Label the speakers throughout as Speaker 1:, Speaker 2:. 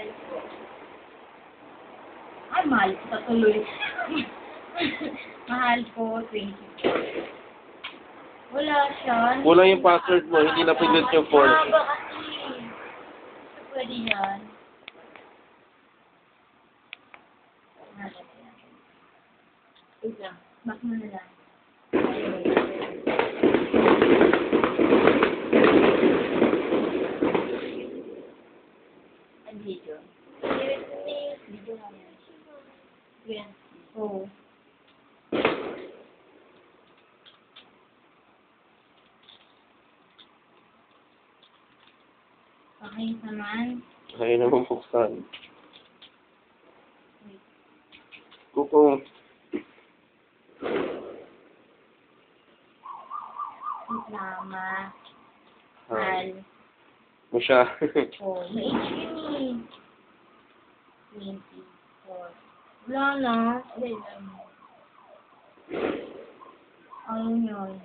Speaker 1: Mahal po.
Speaker 2: Ay, mahal ko patuloy. Mahal ko, 24. Wala siya.
Speaker 3: Kulang yung password mo, hindi napindot yung phone.
Speaker 2: Haba kasi. So, pwede yan.
Speaker 1: Wait lang.
Speaker 2: Back mo na lang. Ang video. Video nga yan.
Speaker 1: Yan.
Speaker 2: Oo. Okay naman.
Speaker 3: Kaya naman buksan. Kukong.
Speaker 2: Lama.
Speaker 3: Hi.
Speaker 2: Hal.
Speaker 3: Mo siya.
Speaker 2: Oh, may age yun eh. 24. Wala na.
Speaker 1: Wait lang.
Speaker 2: Ayun yun.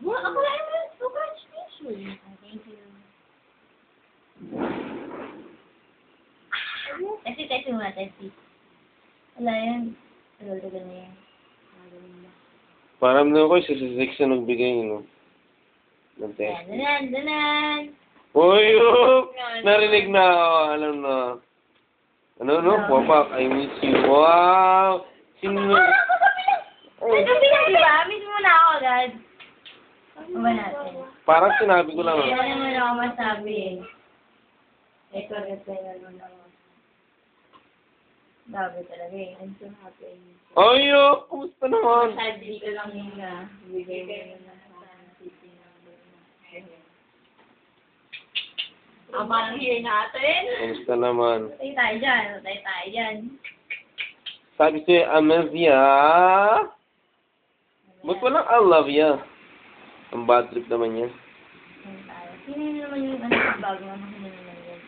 Speaker 1: What? Ako lang yun. Congratulations.
Speaker 2: Thank you. Testi muna, testi. Wala yan. Tagal-tagal na yan.
Speaker 3: Parang na ako, isa sa 6 na nagbigay, no? Ng test.
Speaker 2: Danan!
Speaker 3: Uy, oh! Narinig na ako, alam na. Ano, no? Wapak, I miss you. Wow! Sino?
Speaker 2: Diba? Miss mo na ako agad. Ano ba natin?
Speaker 3: Parang sinabi ko lang,
Speaker 2: Hindi
Speaker 3: ah.
Speaker 2: naman ako masabi eh. Ito, mo na ako. Grabe talaga eh.
Speaker 1: I'm so happy.
Speaker 3: Ay, oh! Kumusta naman?
Speaker 1: Sadly ka lang yun na. Bigay mo na sa city number na. Ang parang hear natin.
Speaker 3: Kumusta naman?
Speaker 2: Tayo tayo dyan. Tayo tayo dyan.
Speaker 3: Sabi sa'yo, Amazia. Ba't walang I love ya? Ang bad trip naman yan.
Speaker 2: Tayo tayo. Sino yun naman yung ano sa bago? Ano yun naman yun?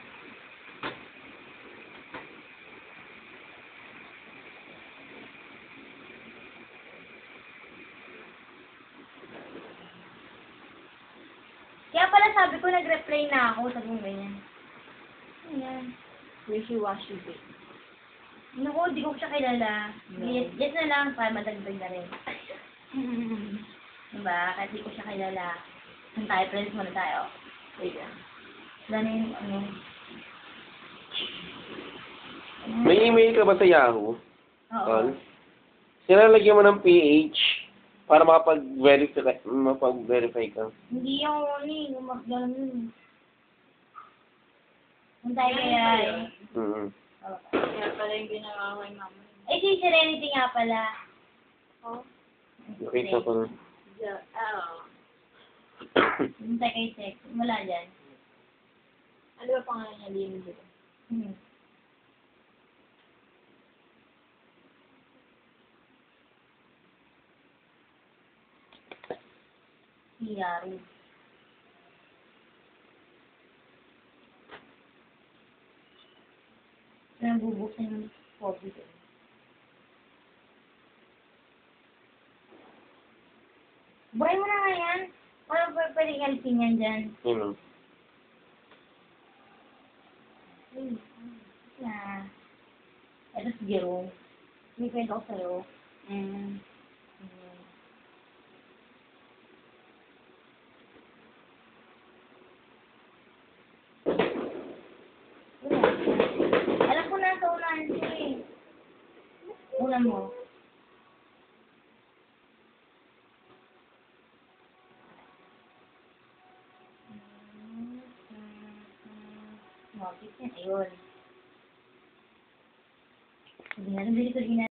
Speaker 2: Kaya pala sabi ko, nag-reply na ako. Sabi mo ganyan. Ayan.
Speaker 1: Wishy-washy babe.
Speaker 2: Naku, di ko siya kilala.
Speaker 1: No.
Speaker 2: Yes na lang, para madagdag na rin. Diba? Kahit di ko siya kilala. Saan tayo? Friends muna tayo.
Speaker 1: Wait lang.
Speaker 2: Wala na yung ano.
Speaker 3: May email ka ba sa Yahoo?
Speaker 2: Oo.
Speaker 3: Tol? Sinalagyan mo ng PH para makapag-verify ka.
Speaker 2: Hindi yung ano eh. Gumagano yun. Saan tayo kaya eh?
Speaker 3: Mm-hmm.
Speaker 2: Oo.
Speaker 1: Kaya pala yung ginawa ko kay mama.
Speaker 2: Eh, si Serenity nga pala.
Speaker 1: Oh?
Speaker 3: Nakita ko na.
Speaker 1: Oh.
Speaker 2: Saan tayo kay Sex? Wala dyan.
Speaker 1: Ano ba pangalan niya? Lino dito.
Speaker 2: Hmm. Si Yari. Nabubuksan yung phobia ko. Buhay mo na nga yan. Wala pa pwedeng alisin yan dyan.
Speaker 3: Yun o.
Speaker 2: Na. Ito si Jerome. May kwento ko sa'yo. Alam ko na sa unahan ko eh. Una mo. Notice yan. Ayun. Sabi na, nabili ko rin